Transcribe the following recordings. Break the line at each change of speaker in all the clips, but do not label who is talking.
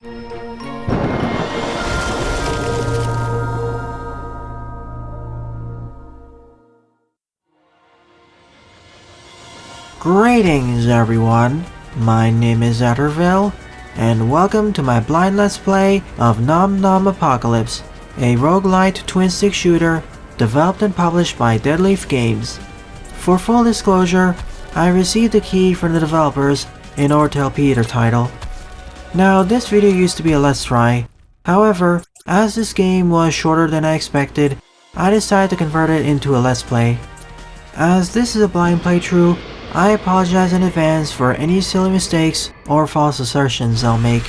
Greetings everyone, my name is Etterville, and welcome to my blind let's play of Nom Nom Apocalypse, a roguelite twin-stick shooter developed and published by Deadleaf Games. For full disclosure, I received a key from the developers in order to LP their title. Now this video used to be a let's try, however, as this game was shorter than I expected, I decided to convert it into a let's play. As this is a blind playthrough, I apologize in advance for any silly mistakes or false assertions I'll make.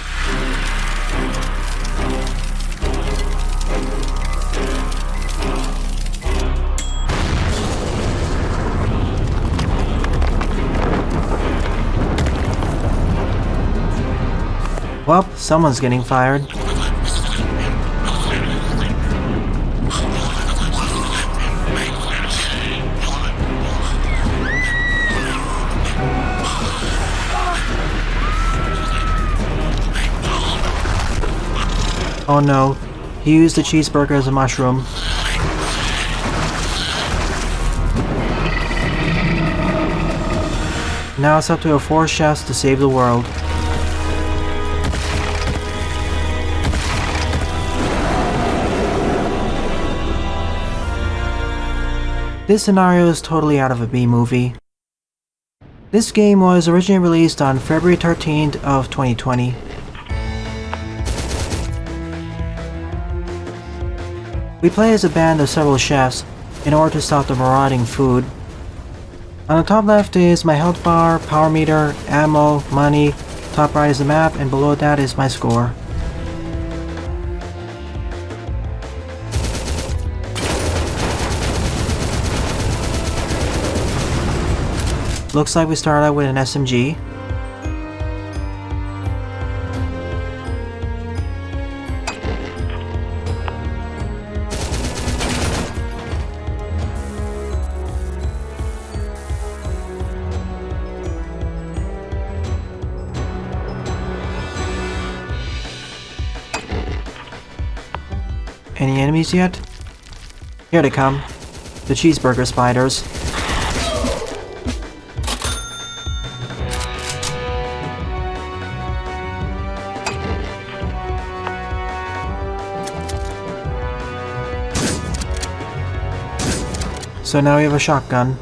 Well, someone's getting fired. Oh no, he used the cheeseburger as a mushroom. Now it's up to 4 chefs to save the world. This scenario is totally out of a B-movie. This game was originally released on February 13th of 2020. We play as a band of several chefs in order to stop the marauding food. On the top left is my health bar, power meter, ammo, money, top right is the map, and below that is my score. Looks like we start out with an SMG. Any enemies yet? Here they come. The cheeseburger spiders. So now we have a shotgun.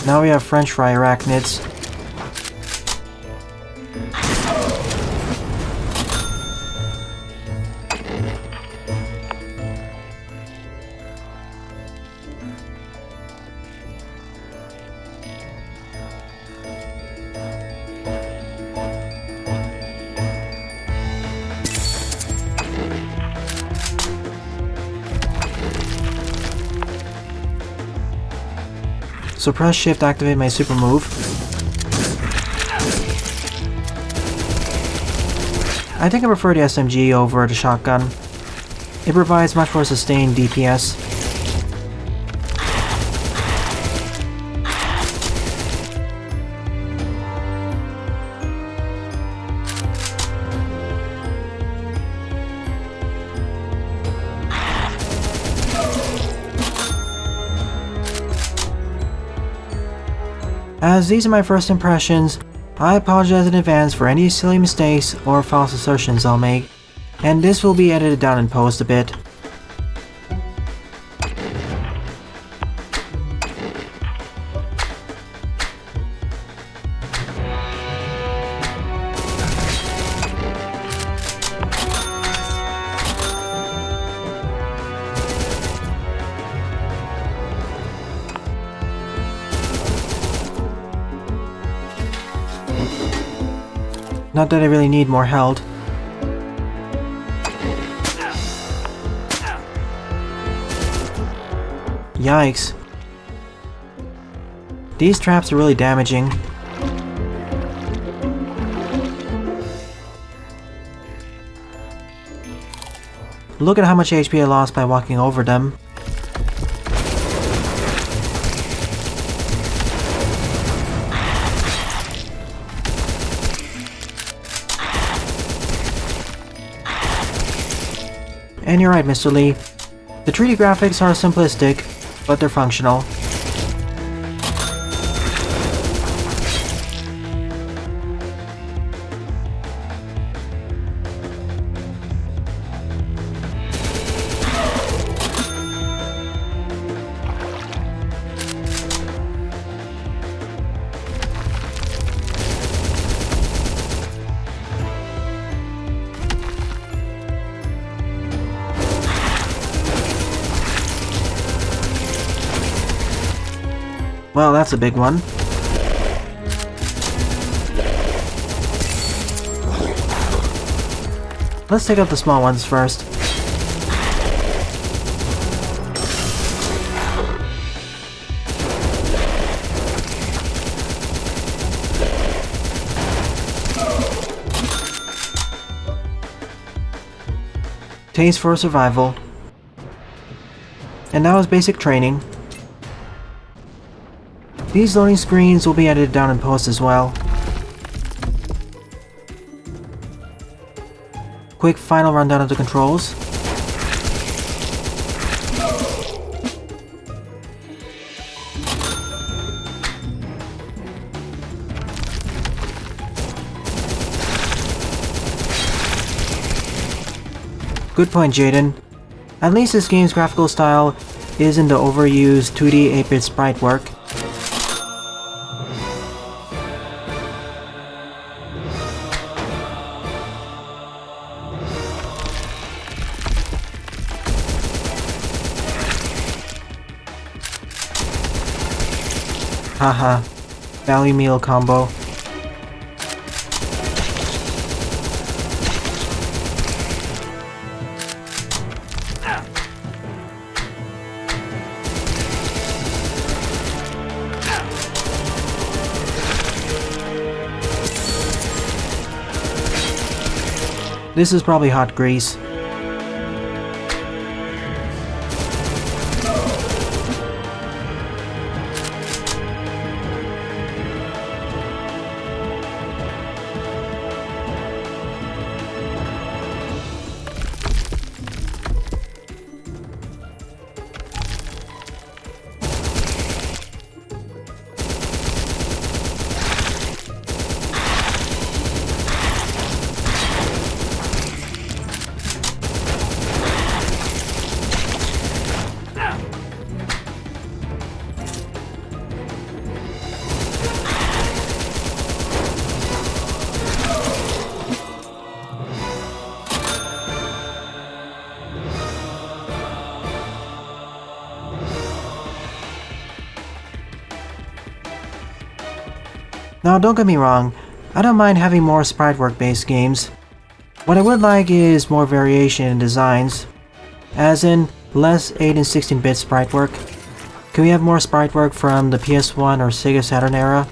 Now we have French fry arachnids. So press shift to activate my super move. I think I prefer the SMG over the shotgun. It provides much more sustained DPS. As these are my first impressions, I apologize in advance for any silly mistakes or false assertions I'll make, and this will be edited down in post a bit. Not that I really need more health. Yikes. These traps are really damaging. Look at how much HP I lost by walking over them. And you're right, Mr. Lee. The 3D graphics are simplistic, but they're functional. Well, that's a big one. Let's take out the small ones first. Taste for survival. And now is basic training. These loading screens will be edited down in post as well. Quick final rundown of the controls. Good point, Jaden. At least this game's graphical style isn't the overused 2D 8-bit sprite work. Haha, value meal combo. This is probably hot grease. Now don't get me wrong, I don't mind having more sprite work based games. What I would like is more variation in designs, as in less 8 and 16-bit sprite work. Can we have more sprite work from the PS1 or Sega Saturn era?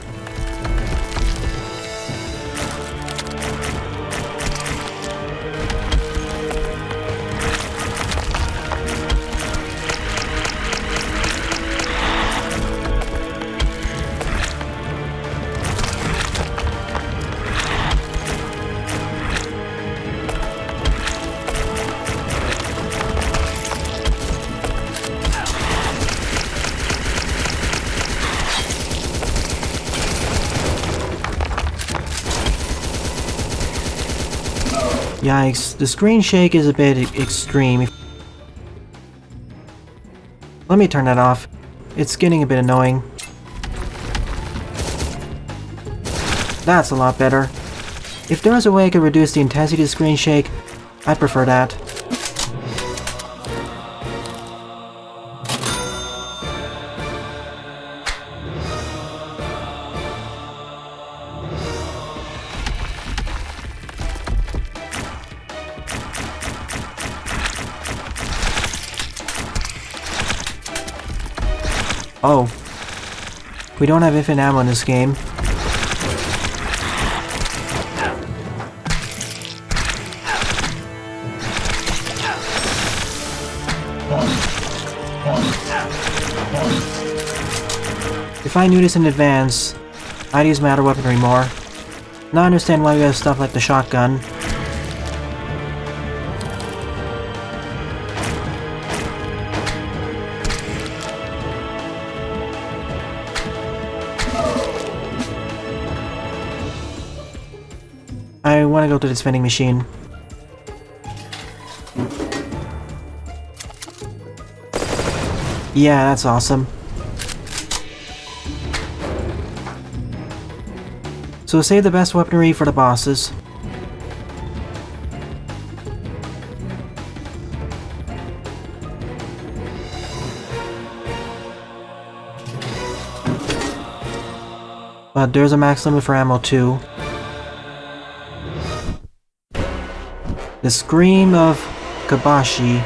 Yikes, the screen shake is a bit extreme. Let me turn that off. It's getting a bit annoying. That's a lot better. If there was a way I could reduce the intensity of the screen shake, I'd prefer that. Oh. We don't have infinite ammo in this game. If I knew this in advance, I'd use my other weaponry more. Now I understand why we have stuff like the shotgun. I want to go to this vending machine. Yeah, that's awesome. So save the best weaponry for the bosses. But there's a max limit for ammo too. The Scream of Kabashi.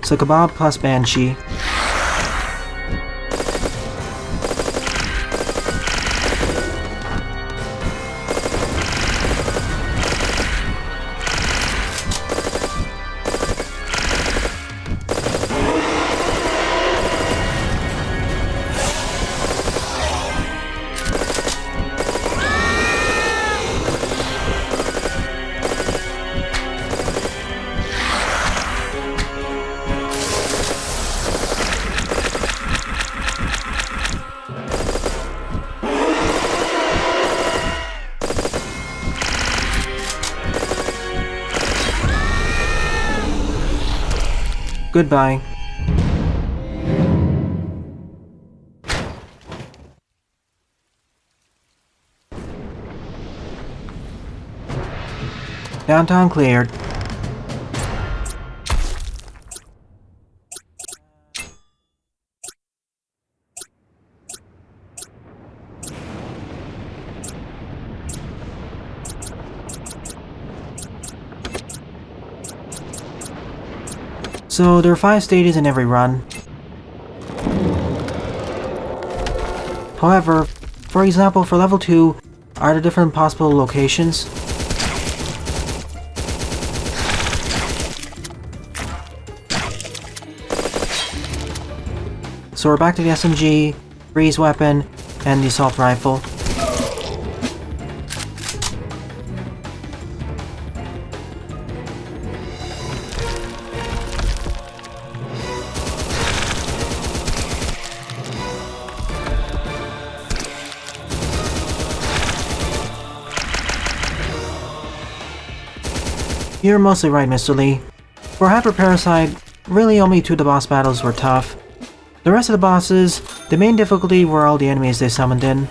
So Kebab plus Banshee. Goodbye. Downtown cleared. So there are 5 stages in every run. However, for example, for level 2, are there different possible locations? So we're back to the SMG, breeze weapon, and the assault rifle. You're mostly right, Mr. Lee. For Hyper Parasite, really only 2 of the boss battles were tough. The rest of the bosses, the main difficulty were all the enemies they summoned in.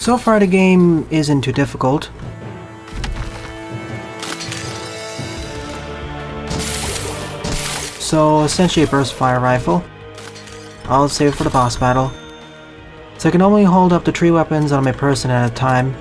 So far the game isn't too difficult. So essentially a burst fire rifle. I'll save it for the boss battle. So I can only hold up to 3 weapons on my person at a time.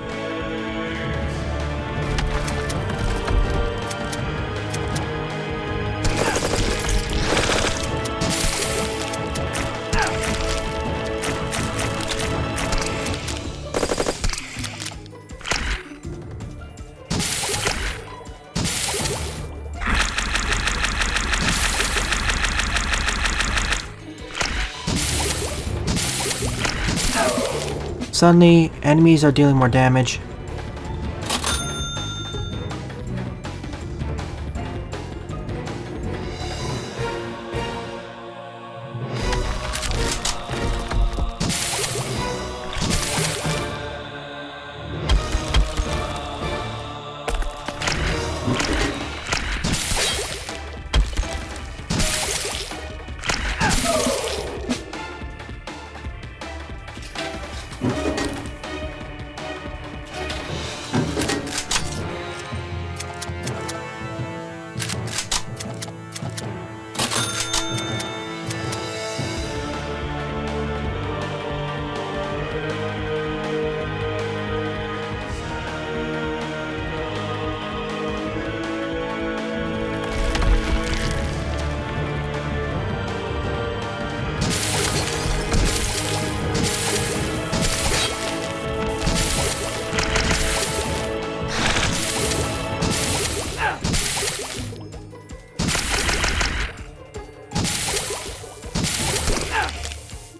Suddenly, enemies are dealing more damage.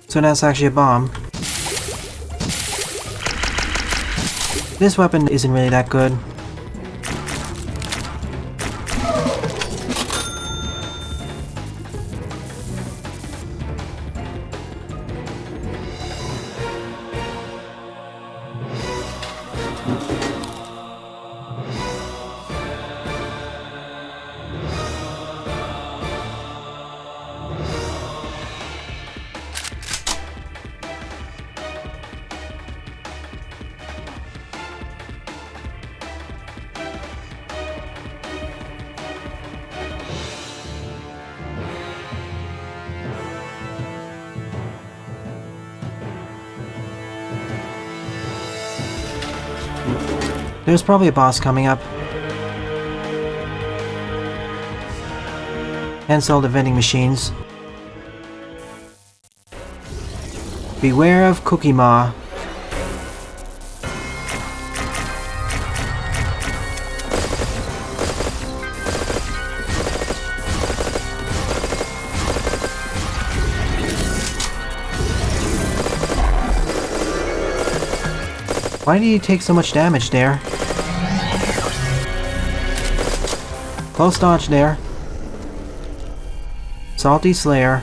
So that's actually a bomb. This weapon isn't really that good. There's probably a boss coming up. Hence all the vending machines. Beware of Cookie Ma. Why did you take so much damage there? Close dodge there. Salty Slayer.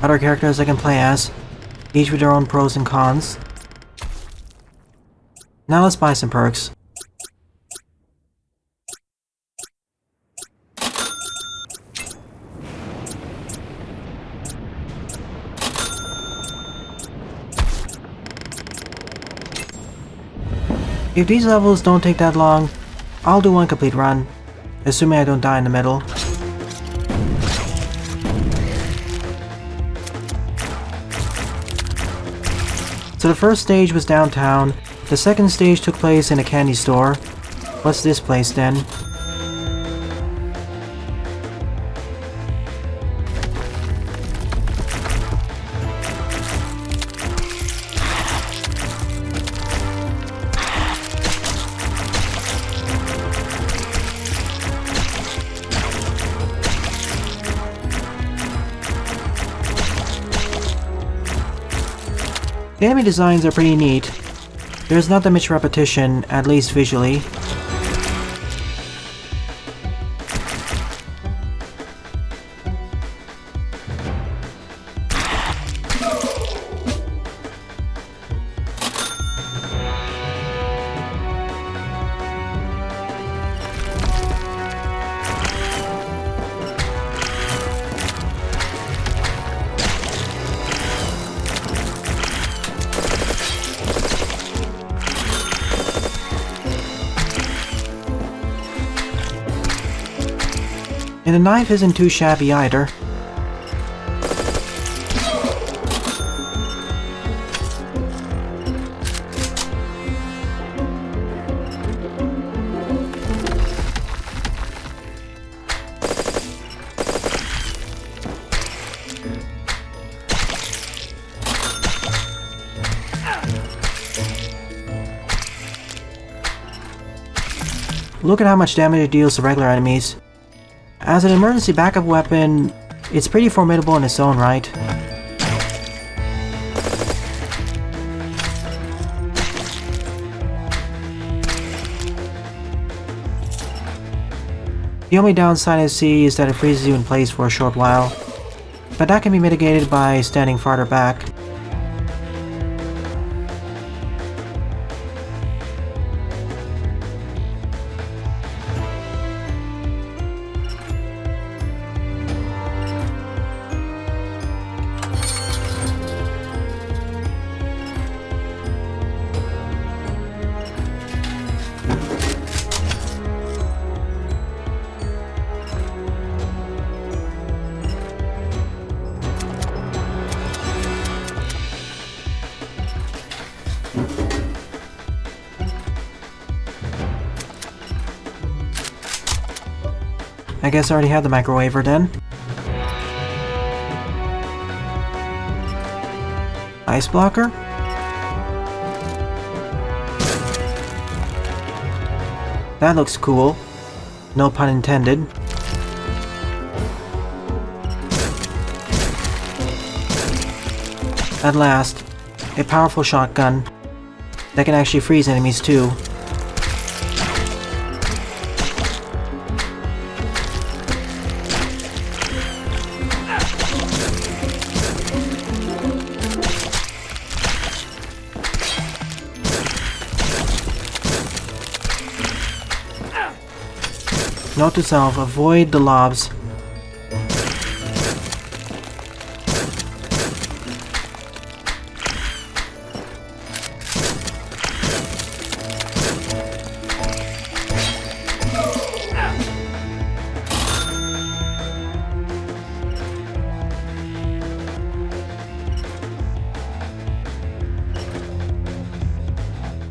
Other characters I can play as, each with their own pros and cons. Now let's buy some perks. If these levels don't take that long, I'll do one complete run, assuming I don't die in the middle. So the first stage was downtown, the second stage took place in a candy store. What's this place then? The enemy designs are pretty neat. There's not that much repetition, at least visually. And the knife isn't too shabby either. Look at how much damage it deals to regular enemies. As an emergency backup weapon, it's pretty formidable in its own right. The only downside I see is that it freezes you in place for a short while, but that can be mitigated by standing farther back. I guess I already had the microwaver then. Ice blocker? That looks cool. No pun intended. At last, a powerful shotgun that can actually freeze enemies too. Note to self, avoid the lobs.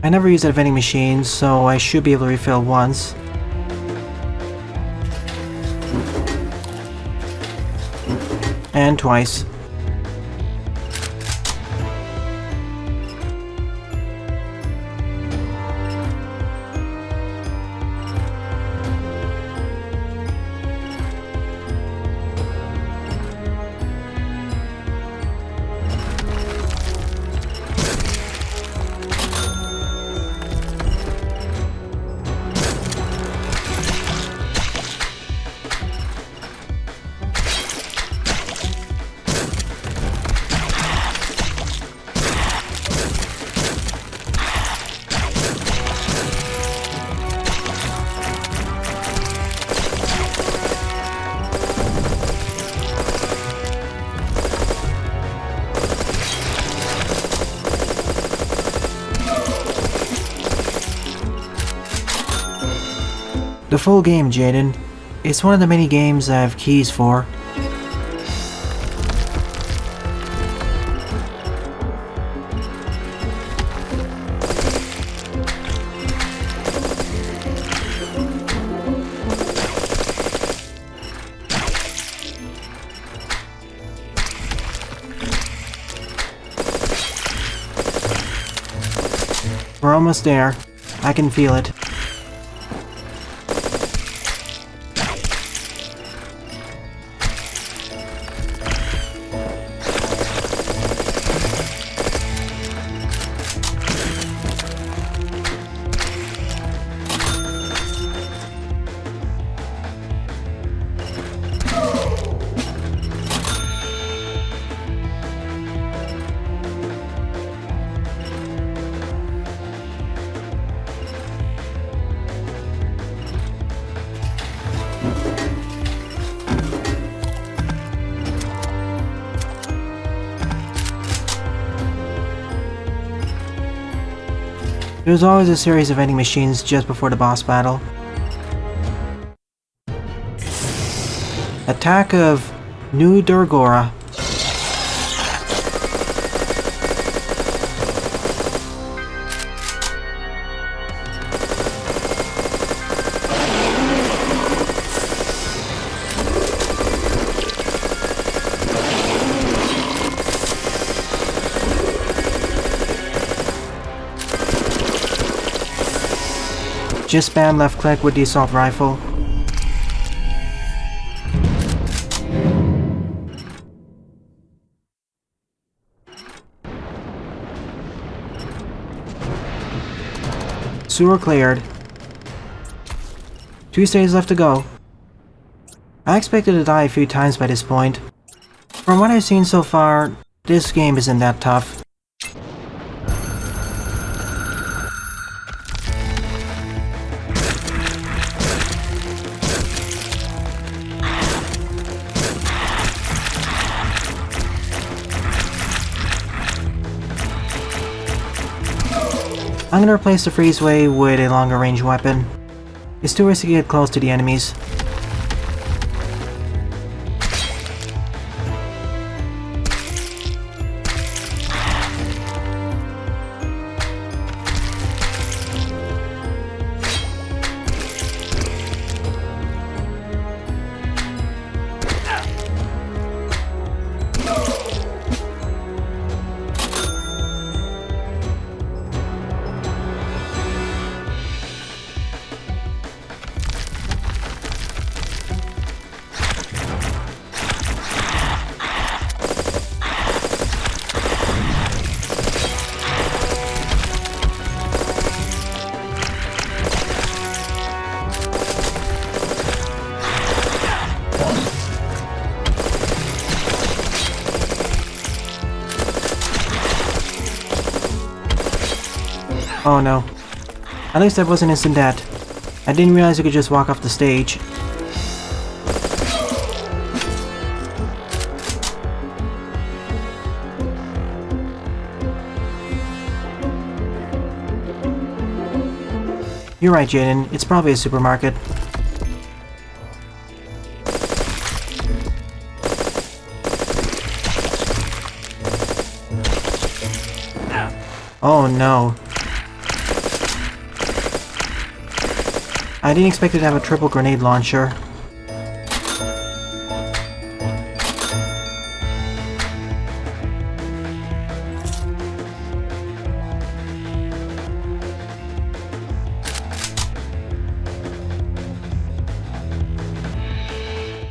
I never use that vending machine, so I should be able to refill once. And twice. The full game, Jaden. It's one of the many games I have keys for. We're almost there. I can feel it. There's always a series of vending machines just before the boss battle. Attack of New Durgora. Just spam left click with the assault rifle. Sewer cleared. 2 stages left to go. I expected to die a few times by this point. From what I've seen so far, this game isn't that tough. I'm gonna replace the freeze wave with a longer range weapon. It's too risky to get close to the enemies. Oh no. At least that wasn't instant death. I didn't realize you could just walk off the stage. You're right, Jaden. It's probably a supermarket. Oh no. I didn't expect it to have a triple grenade launcher.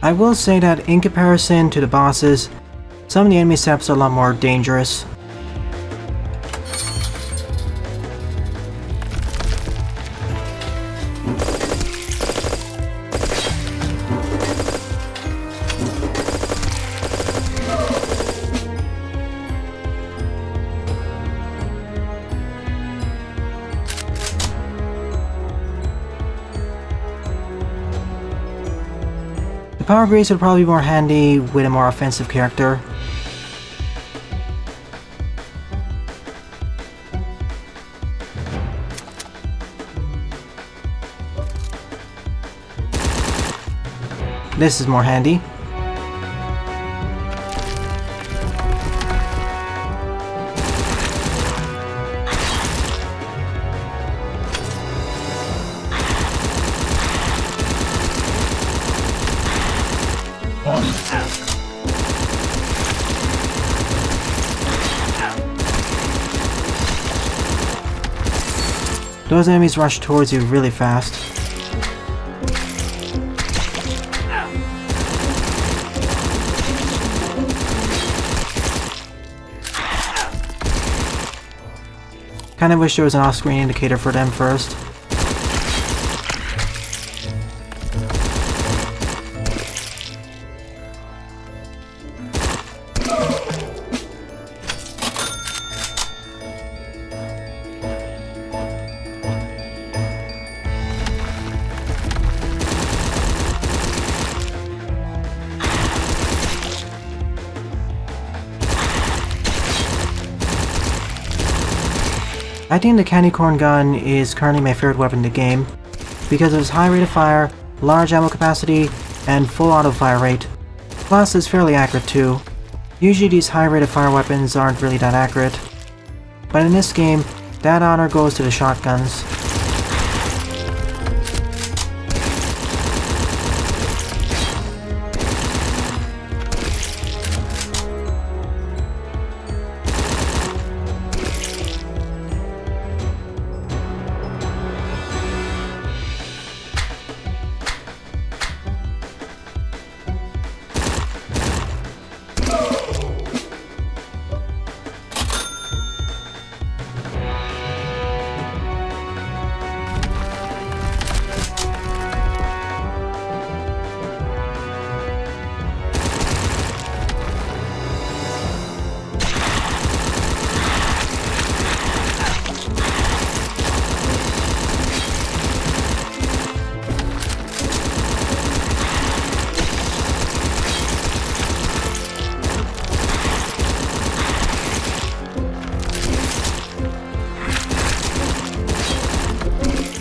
I will say that in comparison to the bosses, some of the enemy steps are a lot more dangerous. The power grease would probably be more handy with a more offensive character. This is more handy. Those enemies rush towards you really fast. Kinda wish there was an off-screen indicator for them first. I think the candy corn gun is currently my favorite weapon in the game, because of its high rate of fire, large ammo capacity, and full auto fire rate. Plus it's fairly accurate too. Usually these high rate of fire weapons aren't really that accurate, but in this game, that honor goes to the shotguns.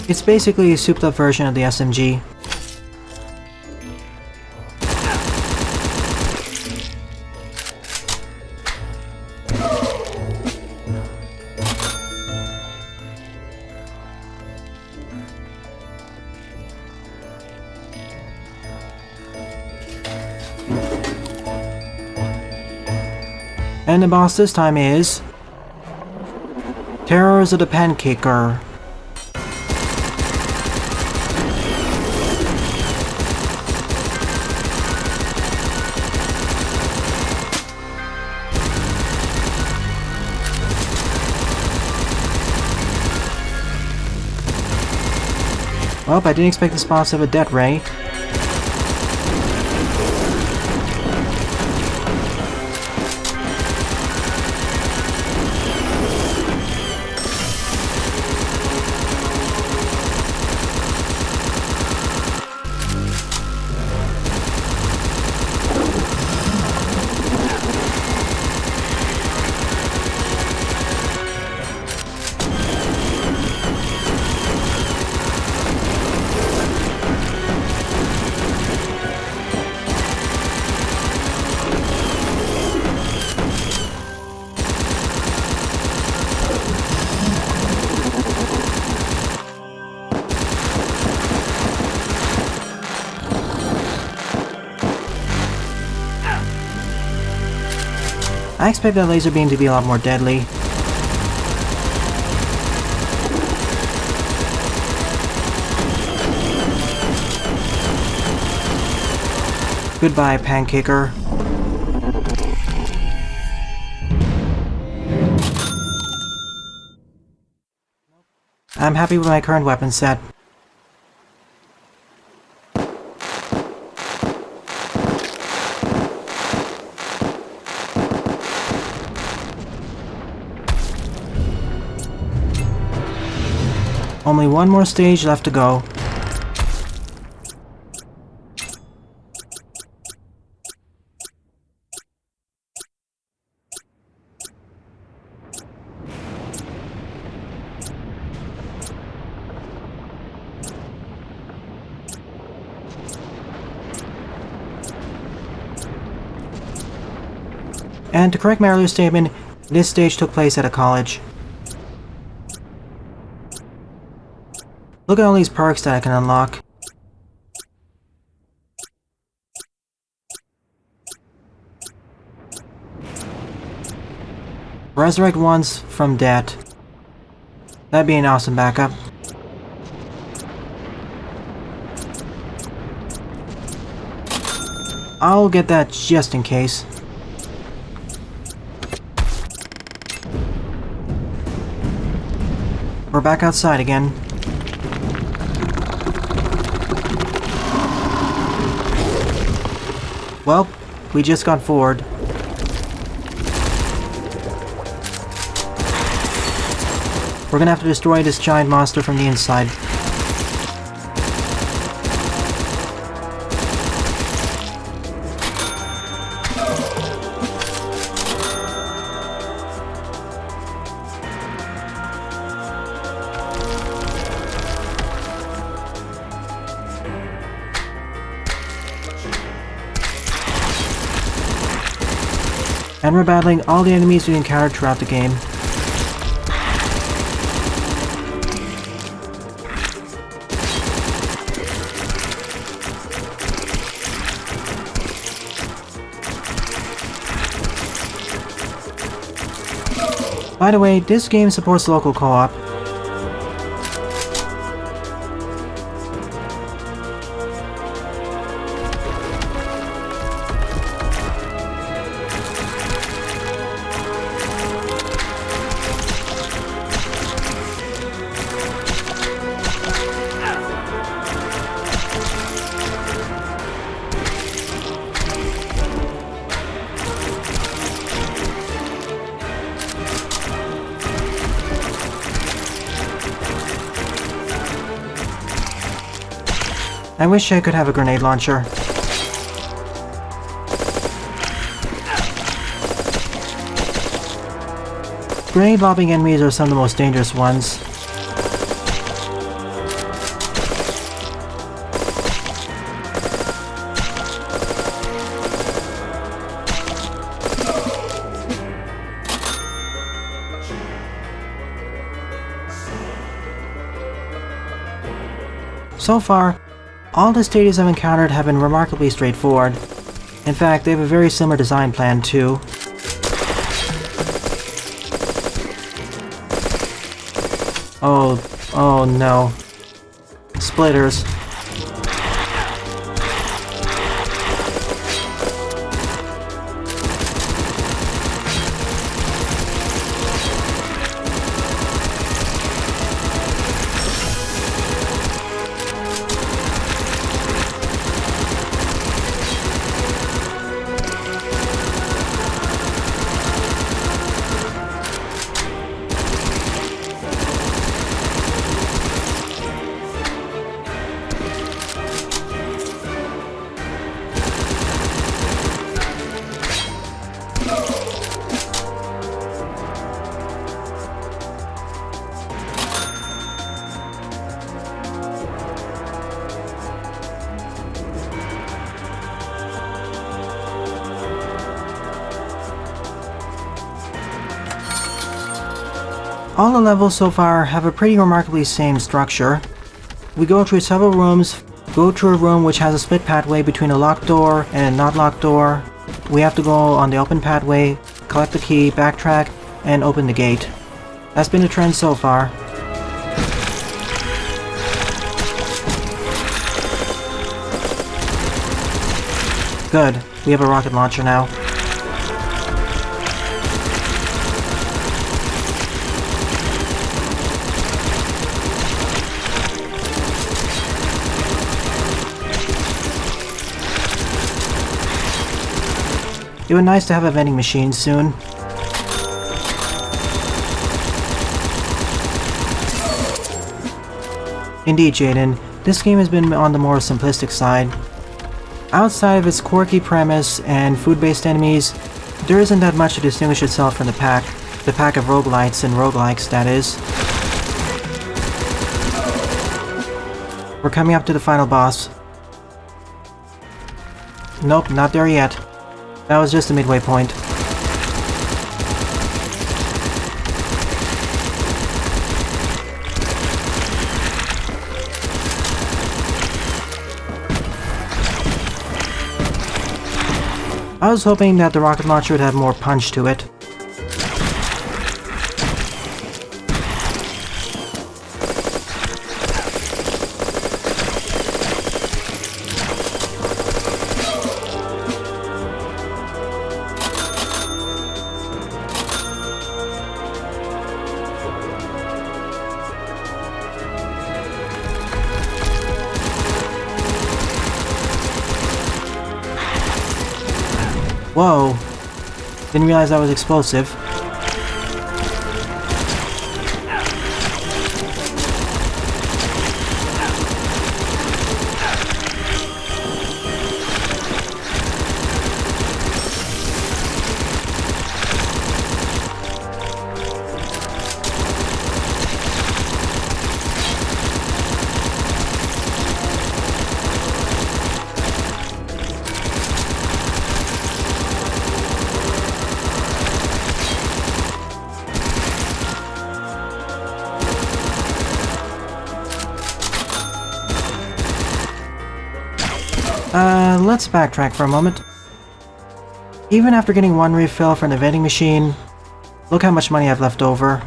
It's basically a souped up version of the SMG. And the boss this time is... Terrors of the Pancaker. Well, I didn't expect this boss to have a death ray. I expect that laser beam to be a lot more deadly. Goodbye, Pancaker. I'm happy with my current weapon set. Only one more stage left to go. And to correct my earlier statement, this stage took place at a college. Look at all these perks that I can unlock. Resurrect once from death. That'd be an awesome backup. I'll get that just in case. We're back outside again. Well, we just got forward. We're gonna have to destroy this giant monster from the inside. And we're battling all the enemies we encountered throughout the game. By the way, this game supports local co-op. I wish I could have a grenade launcher. Grenade lobbing enemies are some of the most dangerous ones. So far, all the stages I've encountered have been remarkably straightforward. In fact, they have a very similar design plan too. Oh no. Splitters. All the levels so far have a pretty remarkably same structure. We go through several rooms, go through a room which has a split pathway between a locked door and a not locked door. We have to go on the open pathway, collect the key, backtrack, and open the gate. That's been the trend so far. Good, we have a rocket launcher now. It would be nice to have a vending machine soon. Indeed, Jaden, this game has been on the more simplistic side. Outside of its quirky premise and food-based enemies, there isn't that much to distinguish itself from the pack of roguelites and roguelikes, that is. We're coming up to the final boss. Nope, not there yet. That was just a midway point. I was hoping that the rocket launcher would have more punch to it. Whoa, didn't realize that was explosive. Let's backtrack for a moment. Even after getting one refill from the vending machine, look how much money I've left over.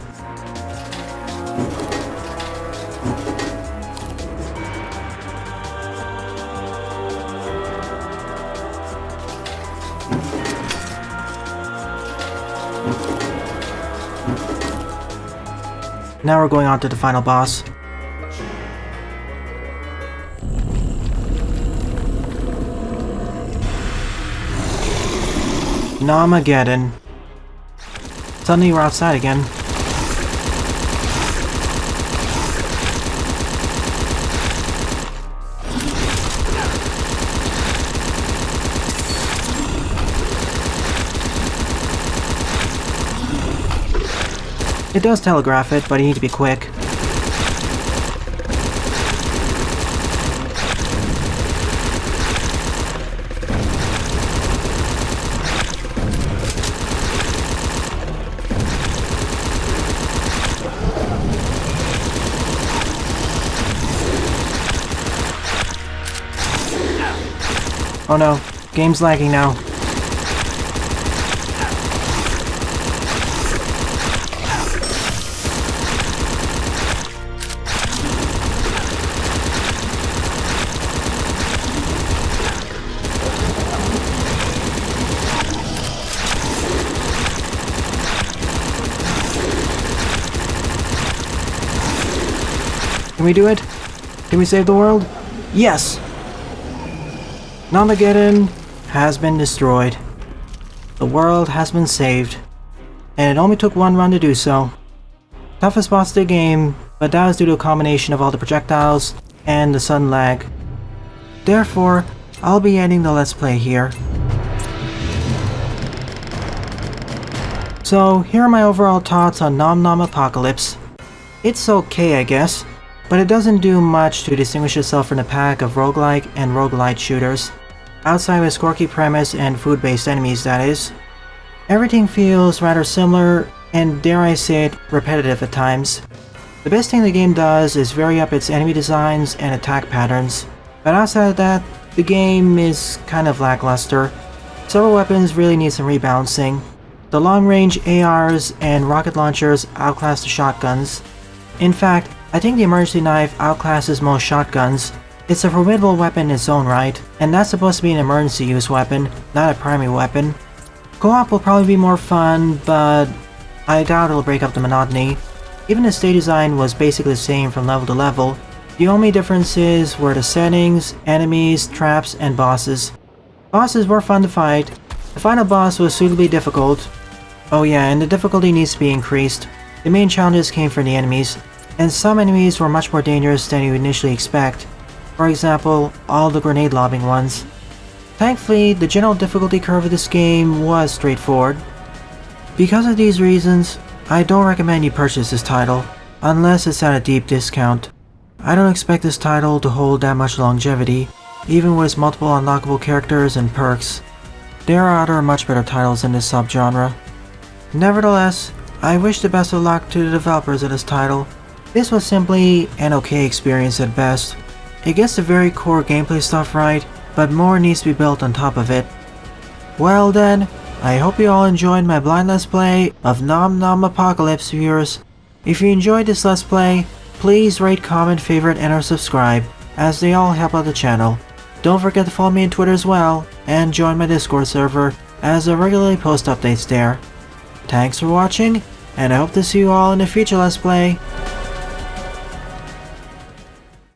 Now we're going on to the final boss. Nomageddon. Suddenly we're outside again. It does telegraph it, but you need to be quick. Oh no, game's lagging now. Can we do it? Can we save the world? Yes! Nomageddon has been destroyed. The world has been saved. And it only took one run to do so. Toughest boss of the game, but that was due to a combination of all the projectiles and the sudden lag. Therefore, I'll be ending the Let's Play here. So, here are my overall thoughts on Nom Nom Apocalypse. It's okay, I guess, but it doesn't do much to distinguish itself from the pack of roguelike and roguelite shooters, outside of its quirky premise and food-based enemies, that is. Everything feels rather similar, and dare I say it, repetitive at times. The best thing the game does is vary up its enemy designs and attack patterns, but outside of that, the game is kind of lackluster. Several weapons really need some rebalancing. The long-range ARs and rocket launchers outclass the shotguns. In fact, I think the emergency knife outclasses most shotguns. It's a formidable weapon in its own right, and that's supposed to be an emergency use weapon, not a primary weapon. Co-op will probably be more fun, but I doubt it'll break up the monotony. Even the stage design was basically the same from level to level. The only differences were the settings, enemies, traps, and bosses. Bosses were fun to fight. The final boss was suitably difficult. Oh yeah, and the difficulty needs to be increased. The main challenges came from the enemies, and some enemies were much more dangerous than you initially expect. For example, all the grenade lobbing ones. Thankfully, the general difficulty curve of this game was straightforward. Because of these reasons, I don't recommend you purchase this title, unless it's at a deep discount. I don't expect this title to hold that much longevity, even with its multiple unlockable characters and perks. There are other much better titles in this subgenre. Nevertheless, I wish the best of luck to the developers of this title. This was simply an okay experience at best. It gets the very core gameplay stuff right, but more needs to be built on top of it. Well then, I hope you all enjoyed my blind Let's Play of Nom Nom Apocalypse, viewers. If you enjoyed this Let's Play, please rate, comment, favorite, and or subscribe, as they all help out the channel. Don't forget to follow me on Twitter as well, and join my Discord server, as I regularly post updates there. Thanks for watching, and I hope to see you all in a future Let's Play.